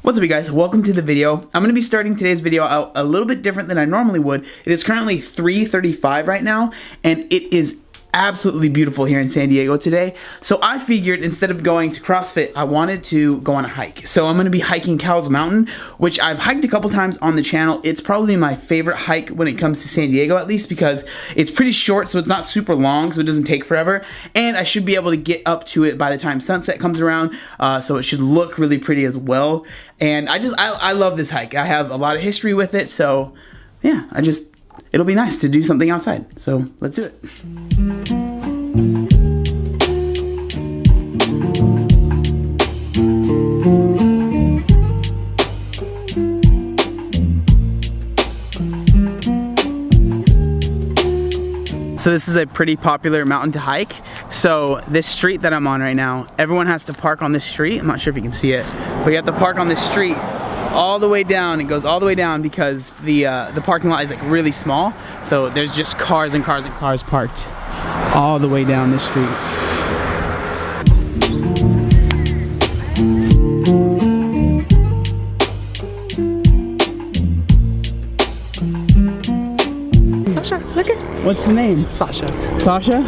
What's up, you guys? Welcome to the video. I'm going to be starting today's video out a little bit different than I normally would. It is currently 3:35 right now, and it is absolutely beautiful here in San Diego today. So I figured instead of going to CrossFit, I wanted to go on a hike. So I'm going to be hiking Cowles Mountain, which I've hiked a couple times on the channel. It's probably my favorite hike when it comes to San Diego, at least because it's pretty short, so it's not super long, so it doesn't take forever. And I should be able to get up to it by the time sunset comes around, so it should look really pretty as well. And I love this hike. I have a lot of history with it, so yeah, it'll be nice to do something outside. So let's do it. So this is a pretty popular mountain to hike. So this street that I'm on right now, everyone has to park on this street. I'm not sure if you can see it, but you have to park on this street all the way down. It goes all the way down because the parking lot is like really small. So there's just cars and cars and cars parked all the way down this street. Sasha, look at. What's the name? Sasha. Sasha?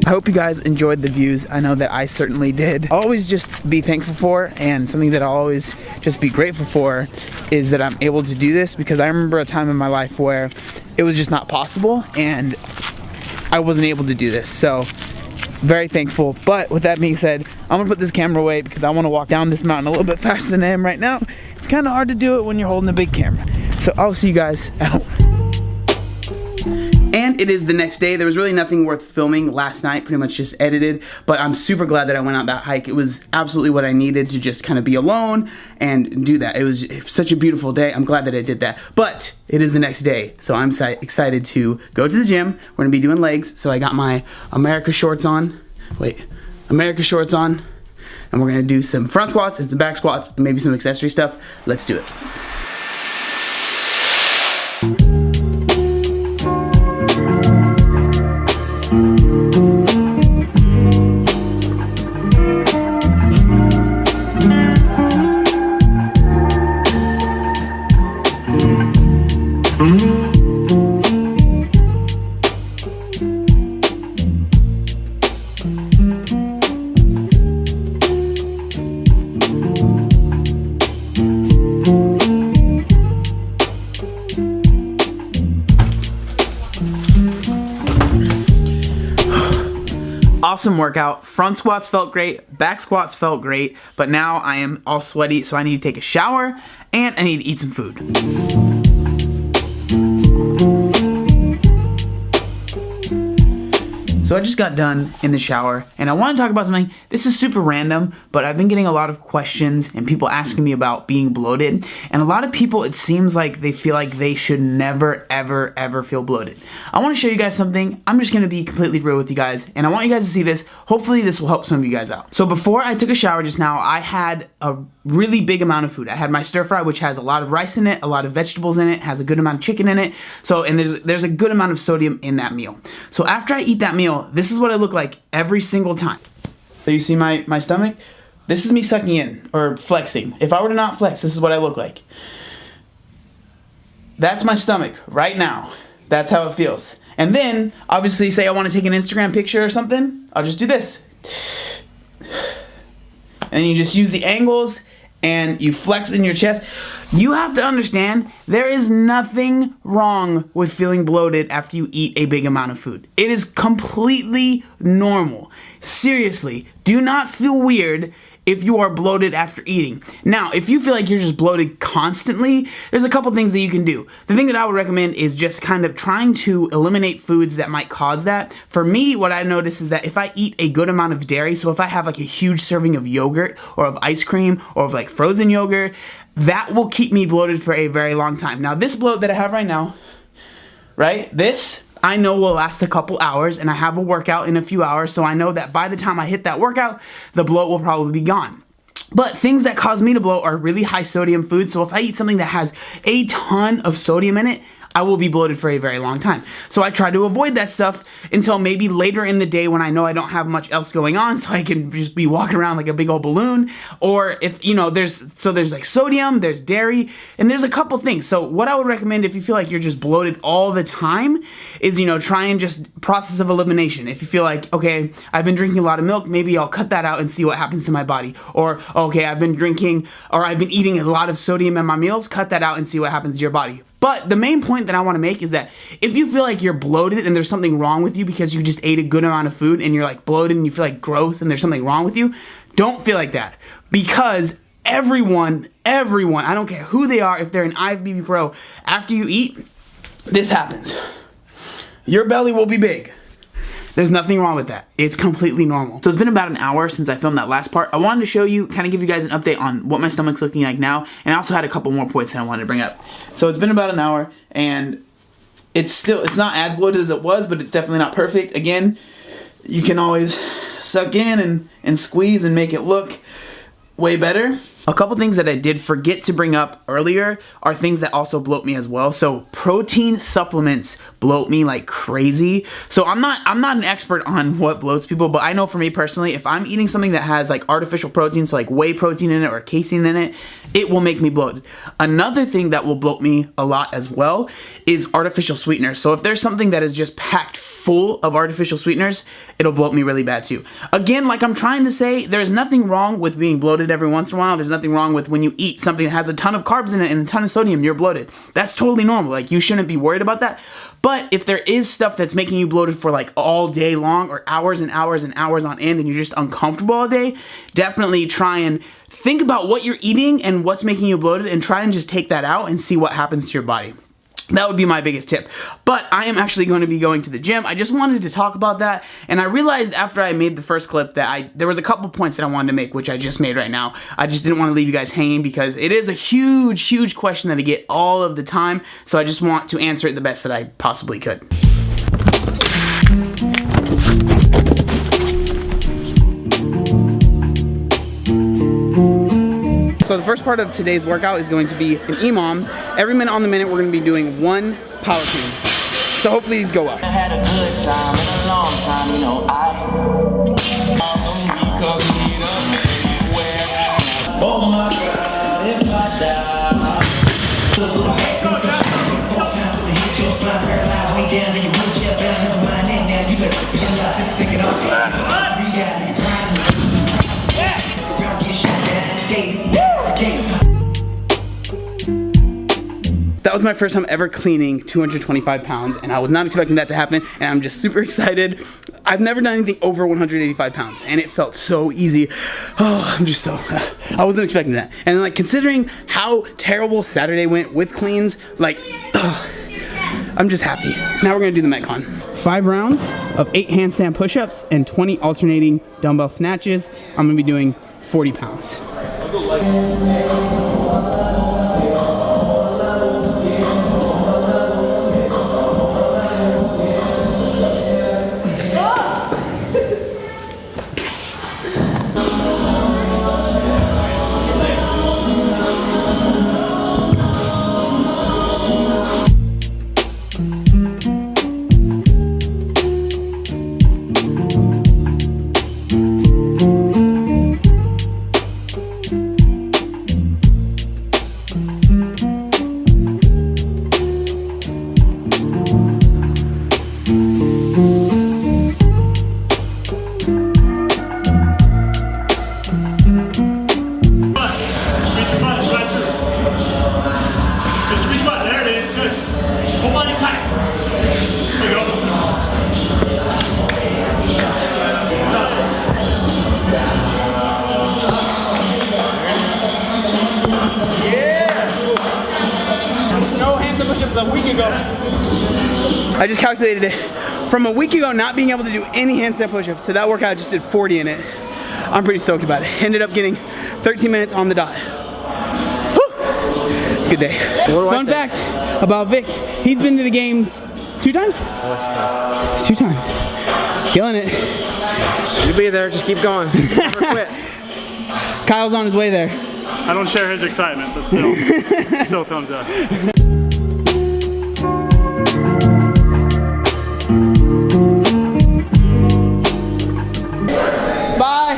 I hope you guys enjoyed the views. I know that I certainly did. I'll always just be thankful for, and something that I'll always just be grateful for is that I'm able to do this, because I remember a time in my life where it was just not possible and I wasn't able to do this. So very thankful. But with that being said, I'm gonna put this camera away because I want to walk down this mountain a little bit faster than I am right now. It's kind of hard to do it when you're holding a big camera. So I'll see you guys at home. And it is the next day. There was really nothing worth filming last night, pretty much just edited, but I'm super glad that I went on that hike. It was absolutely what I needed to just kind of be alone and do that. It was such a beautiful day. I'm glad that I did that. But it is the next day, so I'm excited to go to the gym. We're gonna be doing legs, so I got my America shorts on. America shorts on, and we're gonna do some front squats and some back squats and maybe some accessory stuff. Let's do it. Awesome workout. Front squats felt great, back squats felt great, but now I am all sweaty, so I need to take a shower and I need to eat some food. So I just got done in the shower, and I want to talk about something. This is super random, but I've been getting a lot of questions and people asking me about being bloated. And a lot of people, it seems like they feel like they should never, ever, ever feel bloated. I want to show you guys something. I'm just going to be completely real with you guys, and I want you guys to see this. Hopefully this will help some of you guys out. So before I took a shower just now, I had a really big amount of food. I had my stir fry, which has a lot of rice in it, a lot of vegetables in it, has a good amount of chicken in it. So, and there's a good amount of sodium in that meal. So after I eat that meal, this is what I look like every single time. So you see my stomach? This is me sucking in, or flexing. If I were to not flex, this is what I look like. That's my stomach right now. That's how it feels. And then, obviously, say I want to take an Instagram picture or something, I'll just do this. And you just use the angles and you flex in your chest. You have to understand, there is nothing wrong with feeling bloated after you eat a big amount of food. It is completely normal. Seriously, do not feel weird if you are bloated after eating. Now, if you feel like you're just bloated constantly, there's a couple things that you can do. The thing that I would recommend is just kind of trying to eliminate foods that might cause that. For me, what I notice is that if I eat a good amount of dairy, so if I have like a huge serving of yogurt or of ice cream or of like frozen yogurt, that will keep me bloated for a very long time. Now, this bloat that I have right now, right, this I know will last a couple hours, and I have a workout in a few hours, so I know that by the time I hit that workout, the bloat will probably be gone. But things that cause me to bloat are really high sodium foods, so if I eat something that has a ton of sodium in it, I will be bloated for a very long time. So I try to avoid that stuff until maybe later in the day when I know I don't have much else going on, so I can just be walking around like a big old balloon. Or if, you know, there's like sodium, there's dairy, and there's a couple things. So what I would recommend if you feel like you're just bloated all the time is, you know, try and just process of elimination. If you feel like, okay, I've been drinking a lot of milk, maybe I'll cut that out and see what happens to my body. Or, okay, I've been eating a lot of sodium in my meals, cut that out and see what happens to your body. But the main point that I want to make is that if you feel like you're bloated and there's something wrong with you because you just ate a good amount of food and you're like bloated and you feel like gross and there's something wrong with you, don't feel like that. Because everyone, I don't care who they are, if they're an IFBB pro, after you eat, this happens. Your belly will be big. There's nothing wrong with that. It's completely normal. So it's been about an hour since I filmed that last part. I wanted to show you, kind of give you guys an update on what my stomach's looking like now, and I also had a couple more points that I wanted to bring up. So it's been about an hour, and it's not as bloated as it was, but it's definitely not perfect. Again, you can always suck in and squeeze and make it look way better. A couple things that I did forget to bring up earlier are things that also bloat me as well. So protein supplements bloat me like crazy. So I'm not an expert on what bloats people, but I know for me personally, if I'm eating something that has like artificial protein, so like whey protein in it or casein in it, it will make me bloated. Another thing that will bloat me a lot as well is artificial sweeteners. So if there's something that is just packed full of artificial sweeteners, it'll bloat me really bad too. Again, like I'm trying to say, there's nothing wrong with being bloated every once in a while. There's nothing wrong with when you eat something that has a ton of carbs in it and a ton of sodium, you're bloated. That's totally normal. Like, you shouldn't be worried about that. But if there is stuff that's making you bloated for like all day long or hours and hours and hours on end and you're just uncomfortable all day, definitely try and think about what you're eating and what's making you bloated and try and just take that out and see what happens to your body. That would be my biggest tip. But I am actually going to be going to the gym. I just wanted to talk about that, and I realized after I made the first clip that there was a couple points that I wanted to make, which I just made right now. I just didn't want to leave you guys hanging because it is a huge, huge question that I get all of the time, so I just want to answer it the best that I possibly could. So the first part of today's workout is going to be an EMOM. Every minute on the minute, we're going to be doing one power clean. So hopefully these go up. I had a good time in a long time, you know, oh my God, if I die. That was my first time ever cleaning 225 pounds, and I was not expecting that to happen, and I'm just super excited. I've never done anything over 185 pounds, and it felt so easy. Oh, I wasn't expecting that. And like, considering how terrible Saturday went with cleans, like, I'm just happy. Now we're gonna do the Metcon. 5 rounds of 8 handstand push-ups and 20 alternating dumbbell snatches. I'm gonna be doing 40 pounds. ago, I just calculated it. From a week ago not being able to do any handstand push-ups to that workout, I just did 40 in it. I'm pretty stoked about it. Ended up getting 13 minutes on the dot. Whew. It's a good day. Fun fact about Vic, he's been to the games 2 times? Twice. 2 times. Killing it. You'll be there, just keep going. Never quit. Kyle's on his way there. I don't share his excitement, but still, still thumbs up. Bye.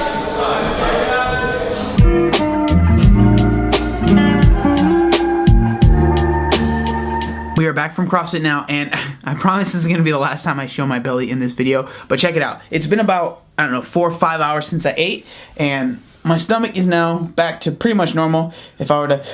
We are back from CrossFit now, and I promise this is gonna be the last time I show my belly in this video, but check it out. It's been about, I don't know, 4 or 5 hours since I ate, and my stomach is now back to pretty much normal. If I were to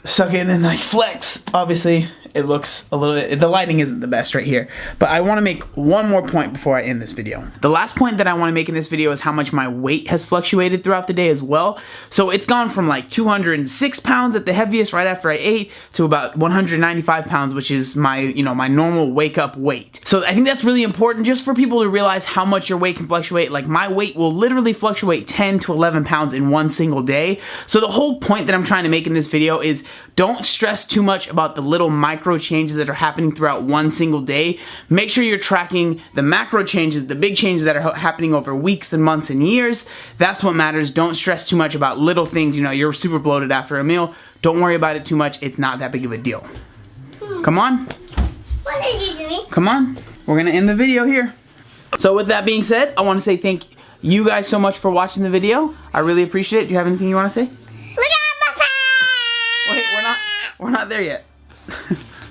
suck it and like flex, obviously it looks a little bit, the lighting isn't the best right here. But I wanna make one more point before I end this video. The last point that I wanna make in this video is how much my weight has fluctuated throughout the day as well. So it's gone from like 206 pounds at the heaviest right after I ate to about 195 pounds, which is my, you know, my normal wake up weight. So I think that's really important just for people to realize how much your weight can fluctuate. Like my weight will literally fluctuate 10 to 11 pounds in one single day. So the whole point that I'm trying to make in this video is don't stress too much about the little micro changes that are happening throughout one single day. Make sure you're tracking the macro changes, the big changes that are happening over weeks and months and years. That's what matters. Don't stress too much about little things. You know, you're super bloated after a meal. Don't worry about it too much. It's not that big of a deal. Come on. What are you doing? Come on. We're gonna end the video here. So with that being said, I want to say thank you guys so much for watching the video. I really appreciate it. Do you have anything you want to say? Look at my face! Wait, we're not there yet.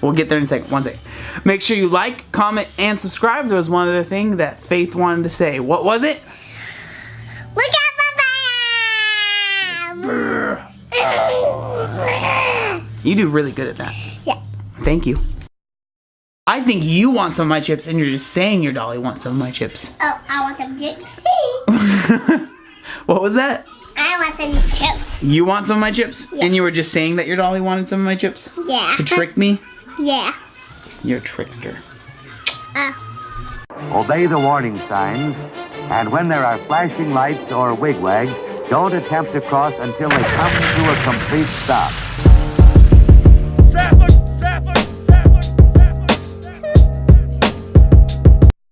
We'll get there in a second. One second. Make sure you like, comment, and subscribe. There was one other thing that Faith wanted to say. What was it? Look at my face! You do really good at that. Yeah. Thank you. I think you want some of my chips, and you're just saying your dolly wants some of my chips. Oh, I want some chips. What was that? I want some chips. You want some of my chips? Yeah. And you were just saying that your dolly wanted some of my chips? Yeah. To trick me? Yeah. You're a trickster. Obey the warning signs, and when there are flashing lights or wigwags, don't attempt to cross until they come to a complete stop.